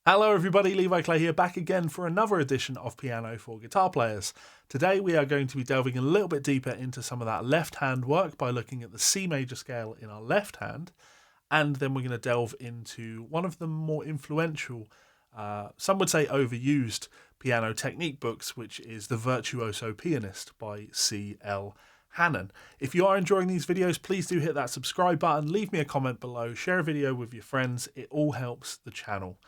Hello everybody, Levi Clay here, back again for another edition of Piano for Guitar Players. Today we are going to be delving a little bit deeper into some of that left hand work by looking at the C major scale in our left hand, and then we're going to delve into one of the more influential, some would say overused, piano technique books, which is the Virtuoso Pianist by C.L. Hanon. If you are enjoying these videos, please do hit that subscribe button, leave me a comment below, share a video with your friends, it all helps the channel.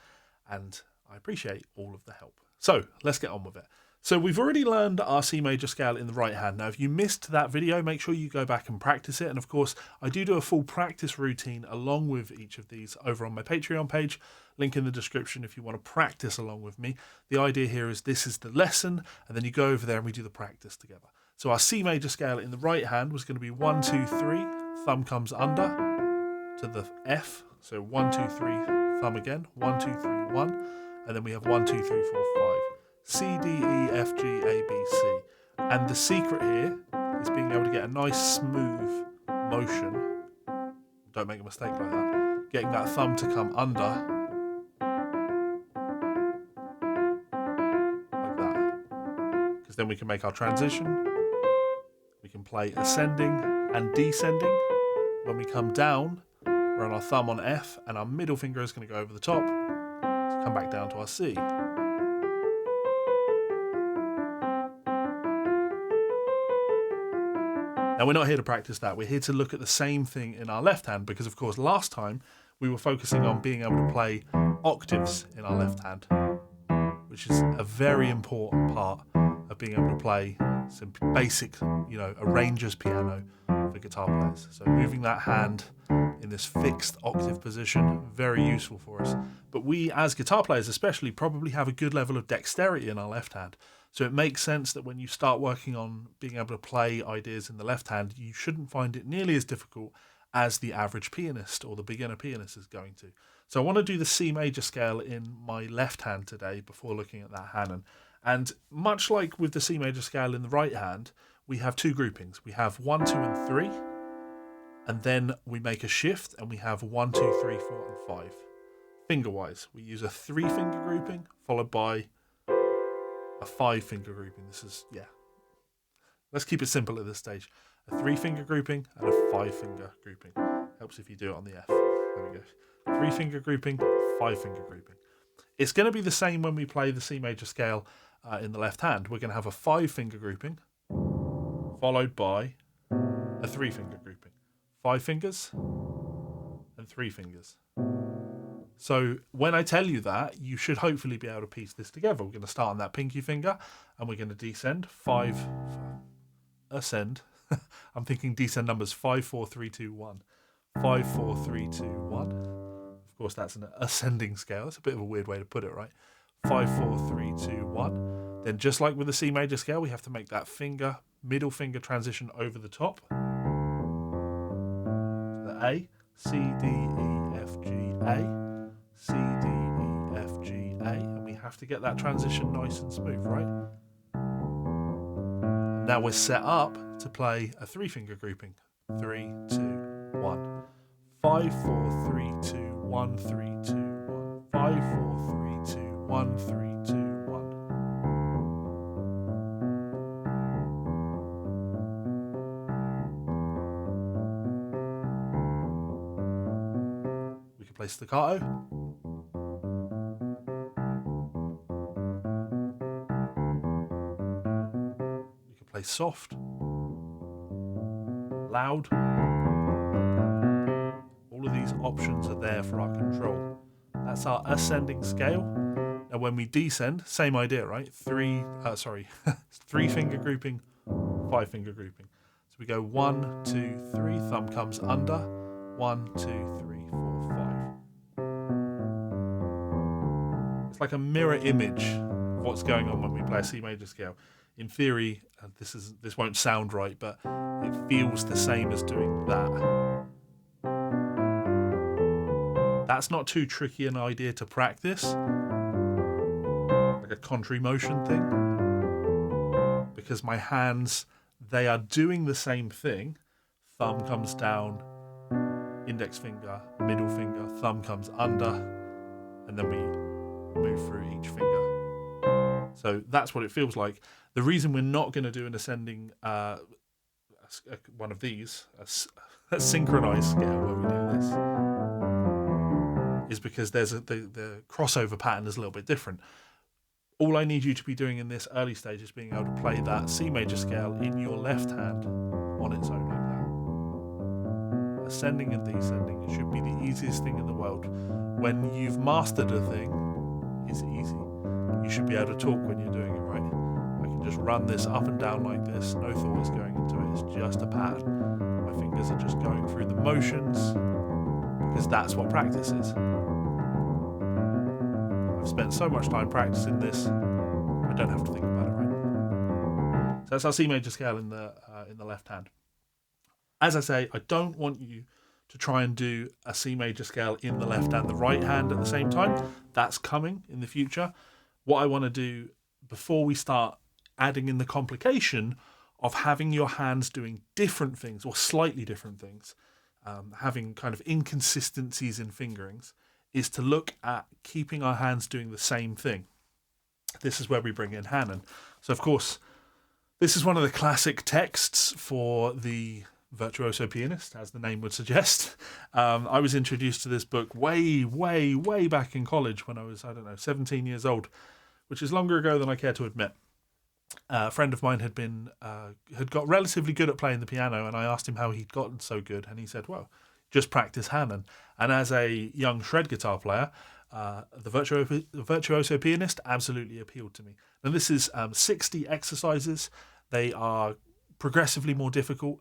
And I appreciate all of the help. So let's get on with it. So we've already learned our C major scale in the right hand. Now, if you missed that video, make sure you go back and practice it. And of course, I do a full practice routine along with each of these over on my Patreon page. Link in the description if you want to practice along with me. The idea here is this is the lesson, and then you go over there and we do the practice together. So our C major scale in the right hand was going to be 1, 2, 3. Thumb comes under to the F. So 1, 2, 3. Thumb again, 1, 2, 3, 1, and then we have 1, 2, 3, 4, 5. C, D, E, F, G, A, B, C. And the secret here is being able to get a nice smooth motion. Don't make a mistake like that. Getting that thumb to come under. Like that. Because then we can make our transition. We can play ascending and descending. When we come down, we're on our thumb on F, and our middle finger is going to go over the top to come back down to our C. Now, we're not here to practice that. We're here to look at the same thing in our left hand because, of course, last time we were focusing on being able to play octaves in our left hand, which is a very important part of being able to play some basic, arranger's piano for guitar players. So moving that hand in this fixed octave position, very useful for us. But we, as guitar players especially, probably have a good level of dexterity in our left hand. So it makes sense that when you start working on being able to play ideas in the left hand, you shouldn't find it nearly as difficult as the average pianist or the beginner pianist is going to. So I want to do the C major scale in my left hand today before looking at that Hanon. And much like with the C major scale in the right hand, we have two groupings. We have 1, 2, and 3. And then we make a shift and we have 1, 2, 3, 4, and 5. Finger-wise, we use a 3-finger grouping followed by a 5-finger grouping. This is, let's keep it simple at this stage. A 3-finger grouping and a 5-finger grouping. Helps if you do it on the F. There we go. 3-finger grouping, 5-finger grouping. It's going to be the same when we play the C major scale in the left hand. We're going to have a 5-finger grouping followed by a 3-finger grouping. 5 fingers and 3 fingers. So when I tell you that, you should hopefully be able to piece this together. We're going to start on that pinky finger and we're going to descend 5, ascend. I'm thinking descend numbers 5, 4, 3, 2, 1. 5, 4, 3, 2, 1. Of course, that's an ascending scale. It's a bit of a weird way to put it, right? 5, 4, 3, 2, 1. Then just like with the C major scale, we have to make that middle finger transition over the top. A, C, D, E, F, G, A, C, D, E, F, G, A, and we have to get that transition nice and smooth, right? Now we're set up to play a 3-finger grouping. 3, 2, 1. 5, 4, 3, 2, 1, 3, 2, 1. 5, 4, 3, 2, 1, 3, 2, 1. Play staccato. We can play soft, loud. All of these options are there for our control. That's our ascending scale. Now when we descend, same idea, right? 3-finger grouping, 5-finger grouping. So we go 1, 2, 3, thumb comes under, 1, 2, 3, 4, 5. It's like a mirror image of what's going on when we play a C major scale. In theory, this won't sound right, but it feels the same as doing that. That's not too tricky an idea to practice. Like a contrary motion thing. Because my hands, they are doing the same thing. Thumb comes down, index finger, middle finger, thumb comes under, and then we move through each finger. So that's what it feels like. The reason we're not going to do an ascending one of these, a synchronized scale where we do this, is because there's the crossover pattern is a little bit different. All I need you to be doing in this early stage is being able to play that C major scale in your left hand on its own like that. Ascending and descending, it should be the easiest thing in the world. When you've mastered a thing, it's easy. You should be able to talk when you're doing it right. I can just run this up and down like this, no thought is going into it, it's just a pattern. My fingers are just going through the motions, because that's what practice is. I've spent so much time practicing this, I don't have to think about it right. So that's our C major scale in the left hand. As I say, I don't want you to try and do a C major scale in the left and the right hand at the same time. That's coming in the future. What I want to do before we start adding in the complication of having your hands doing different things or slightly different things, having kind of inconsistencies in fingerings, is to look at keeping our hands doing the same thing. This is where we bring in Hanon. So, of course, this is one of the classic texts for the Virtuoso Pianist, as the name would suggest. I was introduced to this book way back in college when I was, 17 years old, which is longer ago than I care to admit. A friend of mine had got relatively good at playing the piano, and I asked him how he'd gotten so good, and he said, well, just practice Hanon. And as a young shred guitar player, the Virtuoso Pianist absolutely appealed to me. Now, this is 60 exercises. They are progressively more difficult,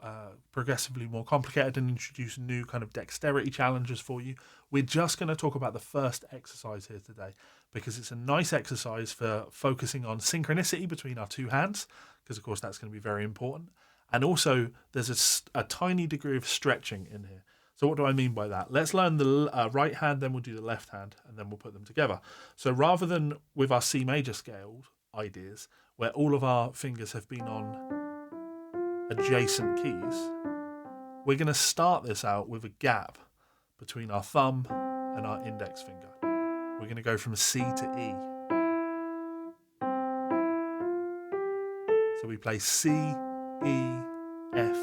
progressively more complicated, and introduce new kind of dexterity challenges for you. We're just going to talk about the first exercise here today, because it's a nice exercise for focusing on synchronicity between our two hands, because of course that's going to be very important. And also there's a tiny degree of stretching in here. So what do I mean by that? Let's learn the right hand, then we'll do the left hand, and then we'll put them together. So rather than with our C major scale ideas, where all of our fingers have been on adjacent keys, we're going to start this out with a gap between our thumb and our index finger. We're going to go from C to E. So we play C, E, F,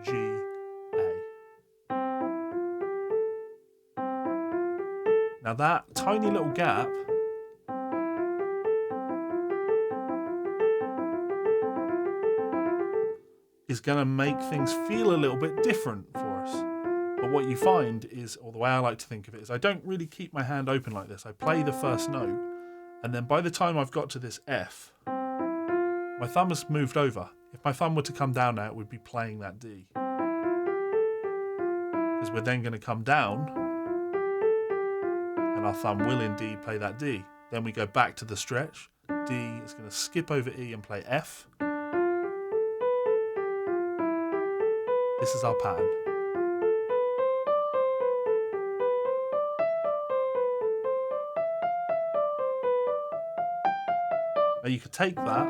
G, A. Now that tiny little gap is going to make things feel a little bit different for us. But what you find is, or the way I like to think of it, is I don't really keep my hand open like this. I play the first note, and then by the time I've got to this F, my thumb has moved over. If my thumb were to come down now, it would be playing that D. Because we're then going to come down, and our thumb will indeed play that D. Then we go back to the stretch. D is going to skip over E and play F. This is our pattern. Now you could take that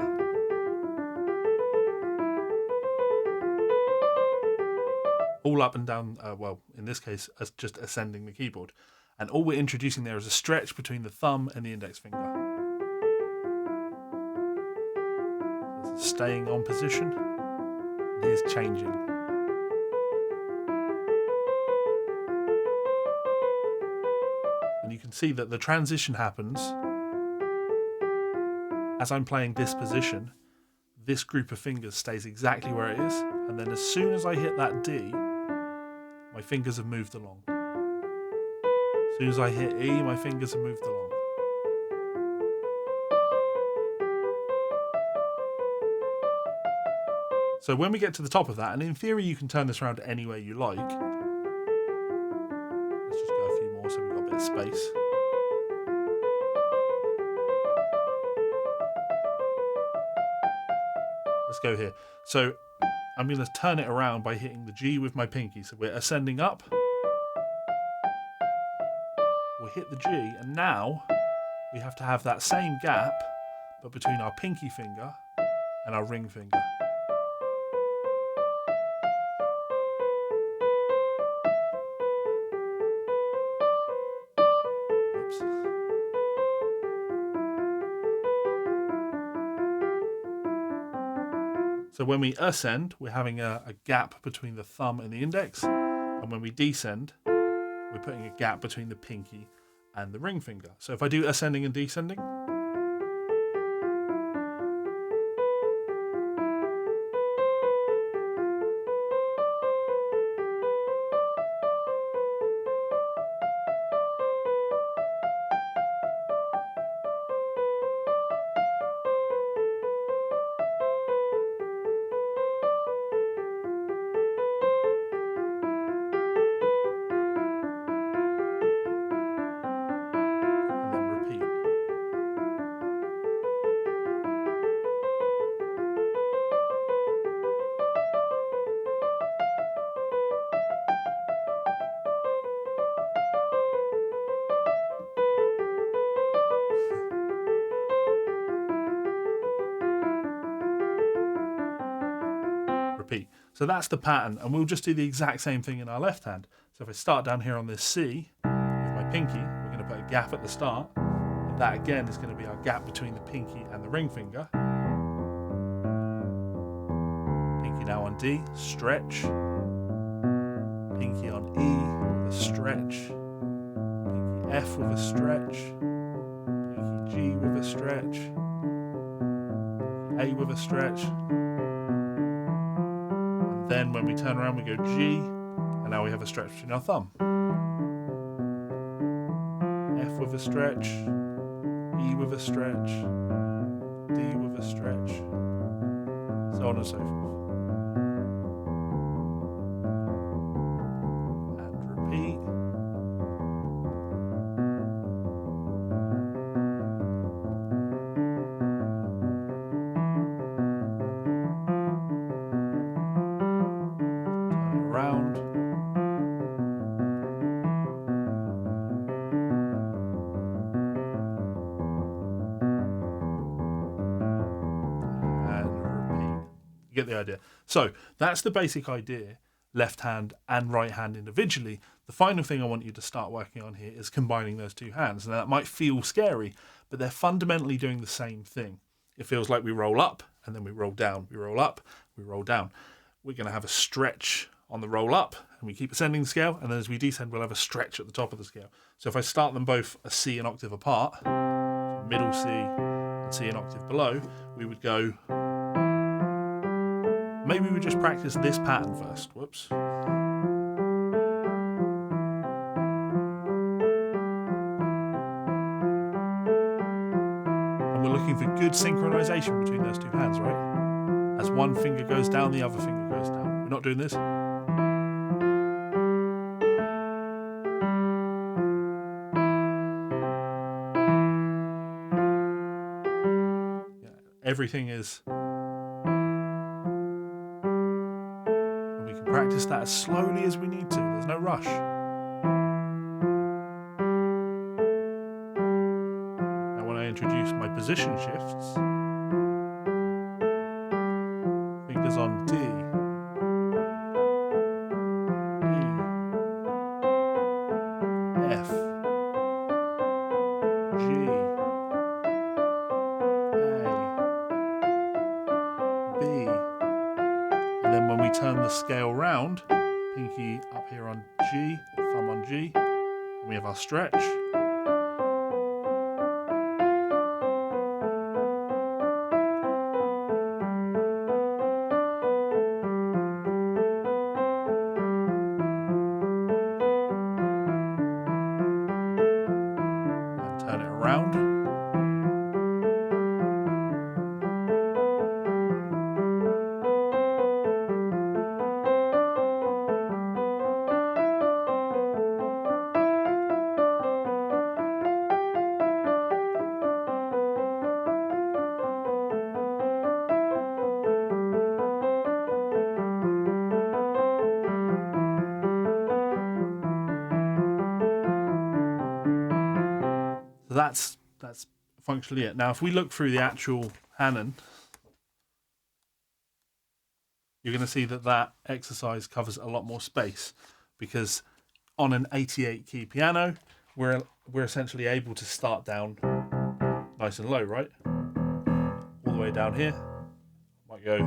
all up and down, well, in this case, as just ascending the keyboard. And all we're introducing there is a stretch between the thumb and the index finger. So this is staying on position, and here's changing. And you can see that the transition happens as I'm playing this position. This group of fingers stays exactly where it is, and then as soon as I hit that D, my fingers have moved along. As soon as I hit E, my fingers have moved along. So when we get to the top of that, and in theory you can turn this around any way you like. Let's just go a few more so we've got a bit of space. Let's go here. So I'm going to turn it around by hitting the G with my pinky. So we're ascending up. We hit the G, and now we have to have that same gap, but between our pinky finger and our ring finger. Oops. So when we ascend, we're having a gap between the thumb and the index. And when we descend, we're putting a gap between the pinky and the ring finger. So if I do ascending and descending, and then repeat. Repeat. So that's the pattern, and we'll just do the exact same thing in our left hand. So if I start down here on this C with my pinky, we're going to put a gap at the start, and that again is going to be our gap between the pinky and the ring finger. Pinky now on D, stretch. Pinky on E with a stretch. Pinky F with a stretch. Pinky G with a stretch. A with a stretch. Then when we turn around, we go G, and now we have a stretch between our thumb. F with a stretch, E with a stretch, D with a stretch, so on and so forth. And repeat. Around. And repeat. You get the idea. So that's the basic idea, left hand and right hand individually. The final thing I want you to start working on here is combining those two hands. Now that might feel scary, but they're fundamentally doing the same thing. It feels like we roll up and then we roll down. We roll up, we roll down. We're going to have a stretch on the roll up, and we keep ascending the scale, and then as we descend, we'll have a stretch at the top of the scale. So if I start them both a C an octave apart, middle C and C an octave below, we would go, maybe we just practice this pattern first. Whoops. And we're looking for good synchronization between those two hands, right? As one finger goes down, the other finger goes down. We're not doing this. Everything is, and we can practice that as slowly as we need to. There's no rush. Now when I introduce my position shifts, fingers on D, E, F, G, and then when we turn the scale round, pinky up here on G, thumb on G, and we have our stretch. And turn it around. That's functionally it. Now, if we look through the actual Hanon, you're going to see that that exercise covers a lot more space, because on an 88 key piano, we're essentially able to start down nice and low, right? All the way down here. Might go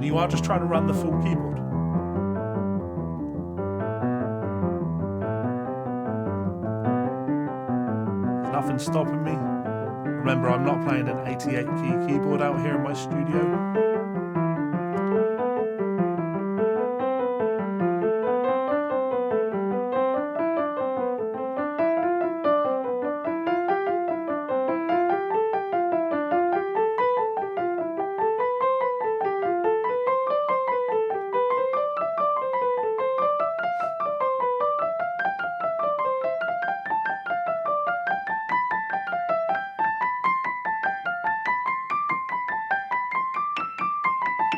you are just trying to run the full keyboard. There's nothing stopping me. Remember, I'm not playing an 88 key keyboard out here in my studio.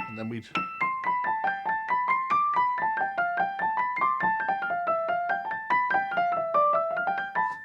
And then we'd...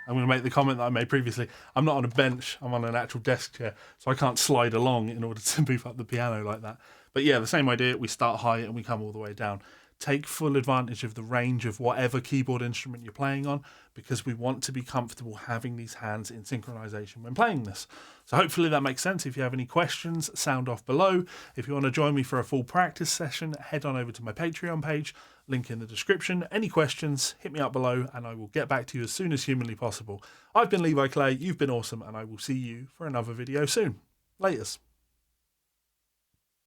I'm going to make the comment that I made previously. I'm not on a bench, I'm on an actual desk chair, so I can't slide along in order to move up the piano like that. But yeah, the same idea. We start high and we come all the way down. Take full advantage of the range of whatever keyboard instrument you're playing on, because we want to be comfortable having these hands in synchronization when playing this. So hopefully that makes sense. If you have any questions, sound off below. If you want to join me for a full practice session, head on over to my Patreon page, link in the description. Any questions, hit me up below and I will get back to you as soon as humanly possible. I've been Levi Clay, you've been awesome, and I will see you for another video soon. Laters.